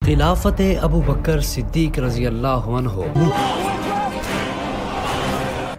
خلافت ابو بکر صدیق رضی اللہ عنہ۔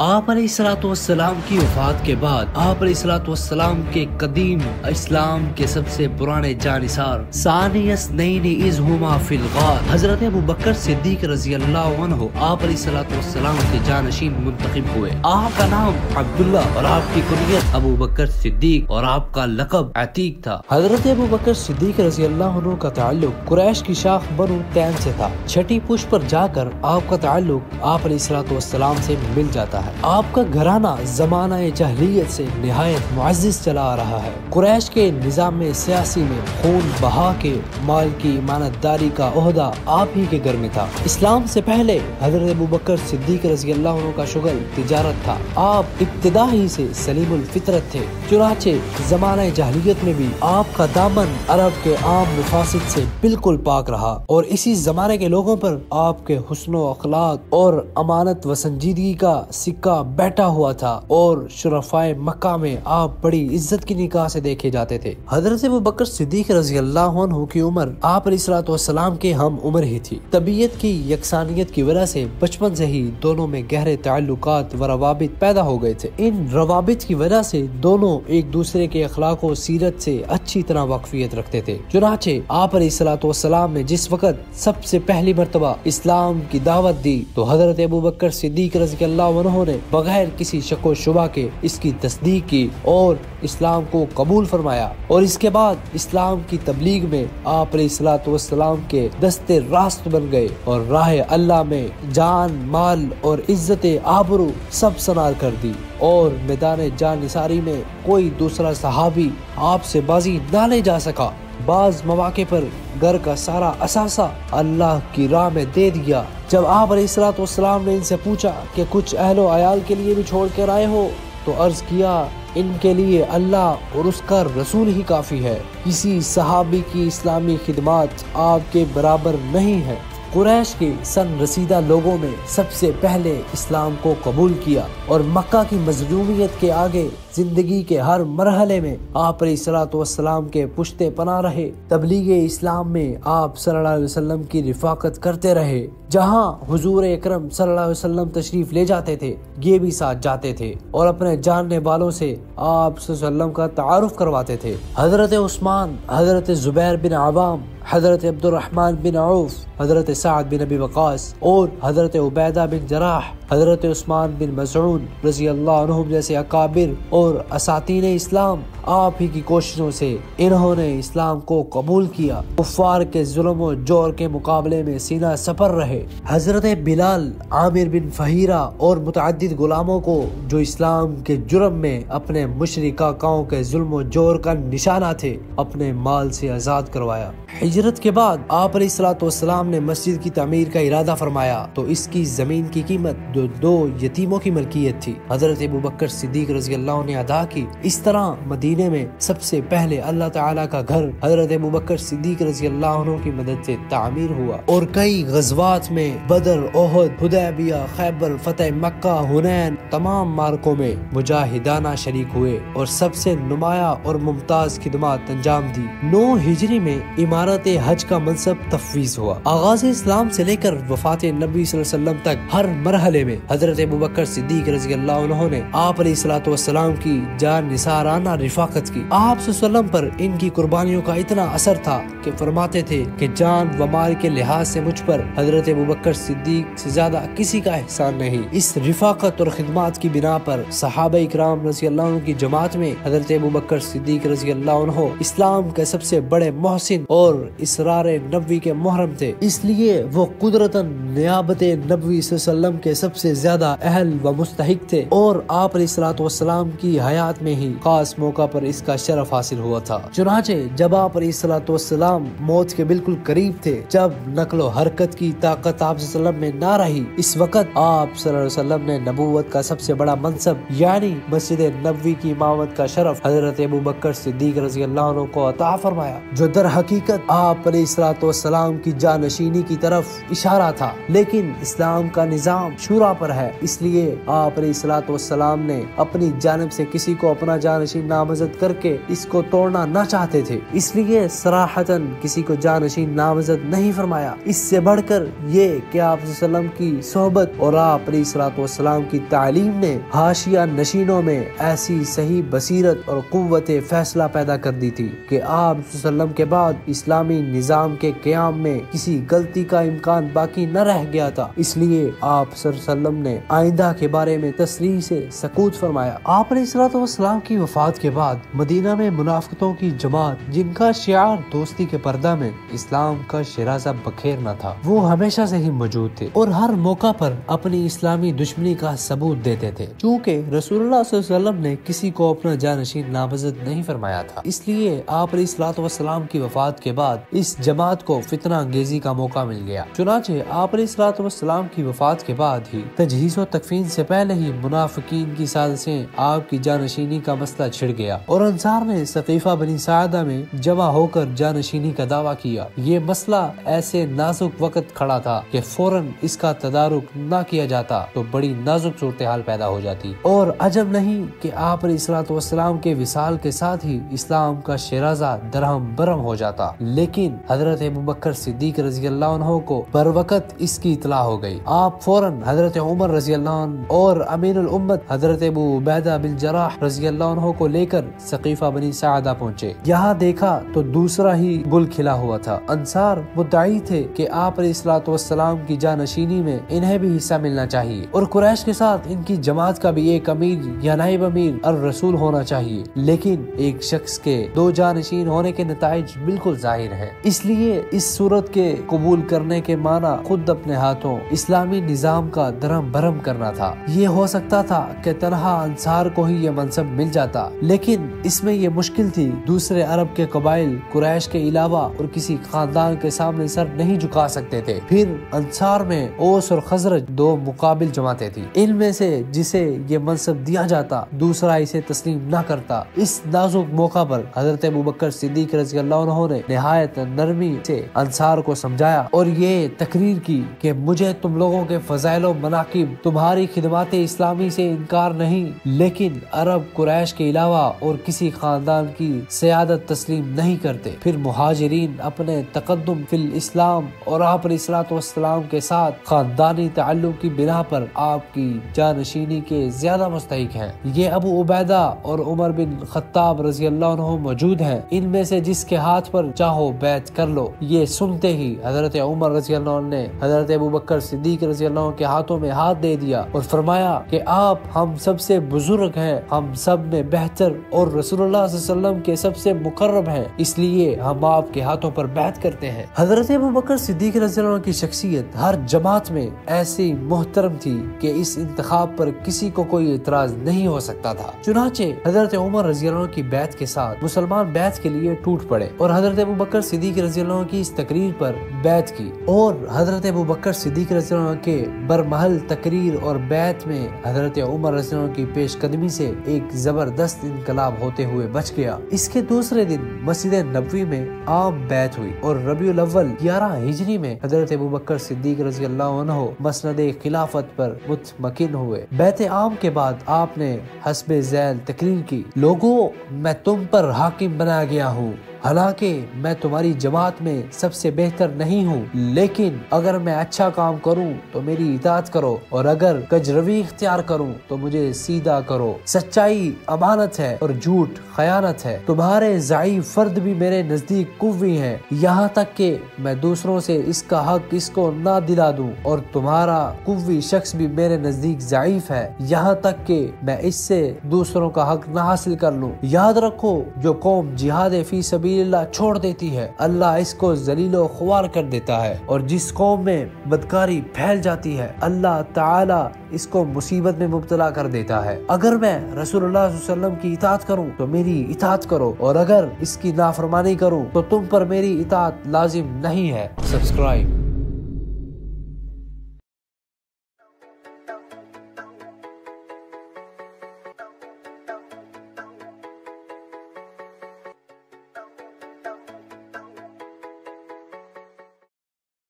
آپ علیہ الصلوۃ والسلام کی وفات کے بعد آپ علیہ الصلوۃ والسلام کے قدیم اسلام کے سب سے پرانے جانثار ثانی اثنین اذ ہما فی الغار حضرت ابو بکر صدیق رضی اللہ عنہ آپ علیہ الصلوۃ والسلام کے جانشین منتخب ہوئے۔ آپ کا نام عبداللہ اور آپ کی کنیت ابو بکر صدیق اور آپ کا لقب عتیق تھا۔ حضرت ابو بکر صدیق رضی اللہ عنہ کا تعلق قریش کی شاخ بنو تیم سے تھا۔ چھٹی پشت پر جا کر آپ کا تعلق آپ علیہ الصلوۃ والسلام سے مل جاتا ہے۔ آپ کا گھرانہ زمانہ جاہلیت سے نہایت معزز چلا آ رہا ہے۔ قریش کے نظام سیاسی میں خون بہا کے مال کی امانت داری کا عہدہ آپ ہی کے گھر میں تھا۔ اسلام سے پہلے حضرت ابو بکر صدیق رضی اللہ عنہ کا شغل تجارت تھا۔ آپ ابتدا ہی سے سلیم الفطرت تھے، چنانچہ زمانہ جاہلیت میں بھی آپ کا دامن عرب کے عام مفاسد سے بالکل پاک رہا اور اسی زمانے کے لوگوں پر آپ کے حسن و اخلاق اور امانت و سنجیدگی کا سکہ بیٹھا ہوا تھا اور شرفائے مکہ میں آپ بڑی عزت کی نگاہ سے دیکھے جاتے تھے۔ حضرت ابو بکر صدیق رضی اللہ عنہ کی عمر آپ علیہ الصلوۃ والسلام کے ہم عمر ہی تھی۔ طبیعت کی یکسانیت کی وجہ سے بچپن سے ہی دونوں میں گہرے تعلقات و روابط پیدا ہو گئے تھے۔ ان روابط کی وجہ سے دونوں ایک دوسرے کے اخلاق و سیرت سے اچھی طرح واقفیت رکھتے تھے۔ چنانچہ آپ علیہ الصلوۃ والسلام نے جس وقت سب سے پہلی مرتبہ اسلام کی دعوت دی تو حضرت ابو بکر صدیق رضی اللہ عنہ نے بغیر کسی شک و شبہ کے اس کی تصدیق کی اور اسلام کو قبول فرمایا، اور اس کے بعد اسلام کی تبلیغ میں آپ علیہ الصلوۃ والسلام کے دستے راست بن گئے اور راہ اللہ میں جان مال اور عزت آبرو سب سنار کر دی، اور میدان جان نثاری میں کوئی دوسرا صحابی آپ سے بازی نہ لے جا سکا۔ بعض مواقع پر گھر کا سارا اثاثہ اللہ کی راہ میں دے دیا۔ جب آپ علیہ الصلوۃ والسلام نے ان سے پوچھا کہ کچھ اہل و عیال کے لیے بھی چھوڑ کر آئے ہو تو عرض کیا ان کے لیے اللہ اور اس کا رسول ہی کافی ہے، کسی صحابی کی اسلامی خدمات آپ کے برابر نہیں ہے۔ قریش کے سن رسیدہ لوگوں میں سب سے پہلے اسلام کو قبول کیا اور مکہ کی مظلومیت کے آگے زندگی کے ہر مرحلے میں آپ علیہ الصلوۃ والسلام کے پشتے پناہ رہے۔ تبلیغ اسلام میں آپ صلی اللہ علیہ وسلم کی رفاقت کرتے رہے، جہاں حضور اکرم صلی اللہ علیہ وسلم تشریف لے جاتے تھے یہ بھی ساتھ جاتے تھے اور اپنے جاننے والوں سے آپ صلی اللہ علیہ وسلم کا تعارف کرواتے تھے۔ حضرت عثمان، حضرت زبیر بن عوام، حضرت عبد الرحمن بن عوف، حضرت سعد بن ابی وقاص اور حضرت عبیدہ بن جراح، حضرت عثمان بن مسعود رضی اللہ عنہم جیسے اکابر اور اساتین اسلام آپ ہی کی کوششوں سے انہوں نے اسلام کو قبول کیا، کفار کے ظلم و جور کے مقابلے میں سینہ سپر رہے۔ حضرت بلال، عامر بن فہیرہ اور متعدد غلاموں کو جو اسلام کے جرم میں اپنے مشرک آقاؤں کے ظلم و جور کا نشانہ تھے اپنے مال سے آزاد کروایا۔ ہجرت کے بعد آپ علیہ الصلوۃ والسلام نے مسجد کی تعمیر کا ارادہ فرمایا تو اس کی زمین کی قیمت جو 2 یتیموں کی ملکیت تھی حضرت ابو بکر صدیق رضی اللہ عنہ نے ادا کی۔ اس طرح مدینے میں سب سے پہلے اللہ تعالیٰ کا گھر حضرت ابو بکر صدیق رضی اللہ عنہ کی مدد سے تعمیر ہوا اور کئی غزوات میں بدر، احد، حدیبیہ، خیبر، فتح مکہ، حنین تمام معرکوں میں مجاہدانہ شریک ہوئے اور سب سے نمایاں اور ممتاز خدمات انجام دی۔ 9 ہجری میں امارت حج کا منصب تفویض ہوا۔ آغاز اسلام سے لے کر وفات نبی صلی اللہ علیہ وسلم تک ہر مرحلے میں حضرت ابو بکر صدیق رضی اللہ عنہ نے آپ علیہ الصلوۃ والسلام کی جان نثارانہ رفاقت کی۔ آپ صلی اللہ علیہ وسلم پر ان کی قربانیوں کا اتنا اثر تھا کہ فرماتے تھے کہ جان و مال کے لحاظ سے مجھ پر حضرت ابو بکر صدیق سے زیادہ کسی کا احسان نہیں۔ اس رفاقت اور خدمات کی بنا پر صحابہ اکرام رضی اللہ عنہ کی جماعت میں حضرت ابو بکر صدیق رضی اللہ عنہ اسلام کے سب سے بڑے محسن اور اسرار نبوی کے محرم تھے، اس لیے وہ قدرتاً نیابت نبوی صلی اللہ علیہ وسلم کے سب سے زیادہ اہل و مستحق تھے، اور آپ علیہ الصلوۃ والسلام کی حیات میں ہی خاص موقع پر اس کا شرف حاصل ہوا تھا۔ چنانچہ جب آپ علیہ الصلوۃ والسلام موت کے بالکل قریب تھے، جب نقل و حرکت کی طاقت آپ صلی اللہ علیہ وسلم میں نہ رہی، اس وقت آپ صلی اللہ علیہ وسلم نے نبوت کا سب سے بڑا منصب یعنی مسجد نبوی کی امامت کا شرف حضرت ابو بکر صدیق رضی اللہ عنہ کو عطا فرمایا، جو در حقیقت آپ علیہ الصلوۃ والسلام کی جانشینی کی طرف اشارہ تھا۔ لیکن اسلام کا نظام شورا پر ہے، اس لیے آپ علیہ الصلوۃ والسلام نے اپنی جانب سے سے کسی کو اپنا جانشین نامزد کر کے اس کو توڑنا نہ چاہتے تھے، اس لیے صراحتاً کسی کو جانشین نامزد نہیں فرمایا۔ اس سے بڑھ کر یہ کہ آپ صلی اللہ علیہ وسلم کی صحبت اور آپ علیہ الصلوۃ والسلام کی تعلیم نے حاشیہ نشینوں میں ایسی صحیح بصیرت اور قوت فیصلہ پیدا کر دی تھی کہ آپ صلی اللہ علیہ وسلم کے بعد اسلامی نظام کے قیام میں کسی غلطی کا امکان باقی نہ رہ گیا تھا۔ اس لیے آپ صلی اللہ علیہ وسلم نے آئندہ کے بارے میں تصریح سے سکوت فرمایا۔ آپ علیہ الصلوۃ والسلام کی وفات کے بعد مدینہ میں منافقتوں کی جماعت، جن کا شعار دوستی کے پردہ میں اسلام کا شیرازہ بکھیرنا تھا، وہ ہمیشہ سے ہی موجود تھے اور ہر موقع پر اپنی اسلامی دشمنی کا ثبوت دیتے تھے۔ چونکہ رسول اللہ صلی اللہ علیہ وسلم نے کسی کو اپنا جانشین نامزد نہیں فرمایا تھا، اس لیے آپ علیہ الصلوۃ والسلام کی وفات کے بعد اس جماعت کو فتنہ انگیزی کا موقع مل گیا۔ چنانچہ آپ علیہ الصلوۃ والسلام کی وفات کے بعد ہی تجہیز و تکفین سے پہلے ہی منافقین کی سازشیں آپ کی جانشینی کا مسئلہ چھڑ گیا اور انصار نے ثقیفہ بنی ساعدہ میں جمع ہو کر جانشینی کا دعویٰ کیا۔ یہ مسئلہ ایسے نازک وقت کھڑا تھا کہ فوراً اس کا تدارک نہ کیا جاتا تو بڑی نازک صورتحال پیدا ہو جاتی، اور عجب نہیں کہ آپ علیہ الصلوۃ والسلام کے وصال کے ساتھ ہی اسلام کا شیرازہ درہم برہم ہو جاتا۔ لیکن حضرت ابوبکر صدیق رضی اللہ عنہ کو بر وقت اس کی اطلاع ہو گئی۔ آپ فوراً حضرت عمر رضی اللہ عنہ اور امین الامت حضرت ابو عبیدہ بن جراح رضی اللہ عنہ کو لے کر ثقیفہ بنی ساعدہ پہنچے۔ یہاں دیکھا تو دوسرا ہی گل کھلا ہوا تھا۔ انصار مدعی تھے کہ آپ علیہ الصلوۃ والسلام کی جانشینی میں انہیں بھی حصہ ملنا چاہیے، اور قریش کے ساتھ ان کی جماعت کا بھی ایک امیر یا نائب امیر الرسول ہونا چاہیے۔ لیکن ایک شخص کے دو جانشین ہونے کے نتائج بالکل ظاہر ہیں، اس لیے اس صورت کے قبول کرنے کے معنی خود اپنے ہاتھوں اسلامی نظام کا درہم برہم کرنا تھا۔ یہ ہو سکتا تھا کہ تنہا انصار کو ہی یہ منصب مل جاتا، لیکن اس میں یہ مشکل تھی، دوسرے عرب کے قبائل قریش کے علاوہ اور کسی خاندان کے سامنے سر نہیں جھکا سکتے تھے۔ پھر انصار میں اوس اور خزرج دو مقابل جماعتیں تھیں، ان میں سے جسے یہ منصب دیا جاتا دوسرا اسے تسلیم نہ کرتا۔ اس نازک موقع پر حضرت ابوبکر صدیق رضی اللہ عنہ نے نہایت نرمی سے انصار کو سمجھایا اور یہ تقریر کی کہ مجھے تم لوگوں کے فضائل و مناقب، تمہاری خدمات اسلامی سے انکار نہیں، لیکن عرب قریش کے علاوہ اور کسی خاندان کی سیادت تسلیم نہیں کرتے۔ پھر مہاجرین اپنے تقدم فی الاسلام اور آپ علیہ الصلوۃ والسلام کے ساتھ خاندانی تعلق کی بنا پر آپ کی جانشینی کے زیادہ مستحق ہیں۔ یہ ابو عبیدہ اور عمر بن خطاب رضی اللہ عنہ موجود ہیں، ان میں سے جس کے ہاتھ پر چاہو بیعت کر لو۔ یہ سنتے ہی حضرت عمر رضی اللہ عنہ نے حضرت ابوبکر صدیق رضی اللہ عنہ کے ہاتھوں میں ہاتھ دے دیا اور فرمایا کہ آپ ہم سب سے بزرگ ہیں، ہم سب میں بہتر اور رسول اللہ صلی اللہ علیہ وسلم کے سب سے مقرب ہیں، اس لیے ہم آپ کے ہاتھوں پر بیعت کرتے ہیں۔ حضرت ابوبکر صدیق رضی اللہ عنہ کی شخصیت ہر جماعت میں ایسی محترم تھی کہ اس انتخاب پر کسی کو کوئی اعتراض نہیں ہو سکتا تھا۔ چنانچہ حضرت عمر رضی اللہ عنہ کی بیعت کے ساتھ مسلمان بیعت کے لیے ٹوٹ پڑے اور حضرت ابوبکر صدیق رضی اللہ عنہ کی اس تقریر پر بیعت کی، اور حضرت ابوبکر صدیق رضی اللہ عنہ کے برمحل تقریر اور بیعت میں حضرت عمر رضی اللہ عنہ کی پیش قدمی سے ایک زبردست انقلاب ہوتے ہوئے بچ گیا۔ اس کے دوسرے دن مسجد نبوی میں عام بیعت ہوئی اور ربیع الاول 11 ہجری میں حضرت ابوبکر صدیق رضی اللہ عنہ مسند خلافت پر مطمئن ہوئے۔ بیعت عام کے بعد آپ نے حسب ذیل تقریر کی: لوگوں، میں تم پر حاکم بنا گیا ہوں، حالانکہ میں تمہاری جماعت میں سب سے بہتر نہیں ہوں، لیکن اگر میں اچھا کام کروں تو میری اطاعت کرو، اور اگر کجروی اختیار کروں تو مجھے سیدھا کرو۔ سچائی امانت ہے اور جھوٹ خیانت ہے۔ تمہارے ضعیف فرد بھی میرے نزدیک قوی ہیں، یہاں تک کہ میں دوسروں سے اس کا حق اس کو نہ دلا دوں، اور تمہارا قوی شخص بھی میرے نزدیک ضعیف ہے، یہاں تک کہ میں اس سے دوسروں کا حق نہ حاصل کر لوں۔ یاد رکھو، جو قوم جہاد فی سبیل اللہ چھوڑ دیتی ہے، اللہ اس کو ذلیل و خوار کر دیتا ہے، اور جس قوم میں بدکاری پھیل جاتی ہے، اللہ تعالی اس کو مصیبت میں مبتلا کر دیتا ہے۔ اگر میں رسول اللہ صلی اللہ علیہ وسلم کی اطاعت کروں تو میری اطاعت کرو، اور اگر اس کی نافرمانی کروں تو تم پر میری اطاعت لازم نہیں ہے۔ سبسکرائب